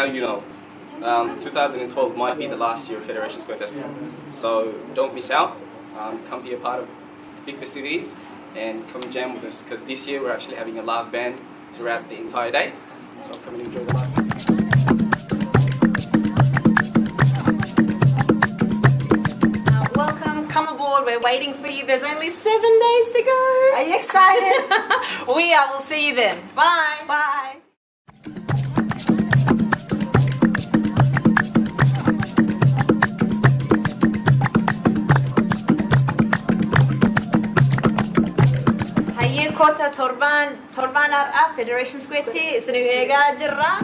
now you know. 2012 might be the last year of Federation Square Festival, so don't miss out. Come be a part of big festivities and come and jam with us, because this year we're actually having a live band throughout the entire day, so come and enjoy the live music. Welcome, come aboard, we're waiting for you. There's only 7 days to go. Are you excited? We are, we'll see you then. Bye. Bye. Kota torban ar'a Federation Square isin eegaa jirra.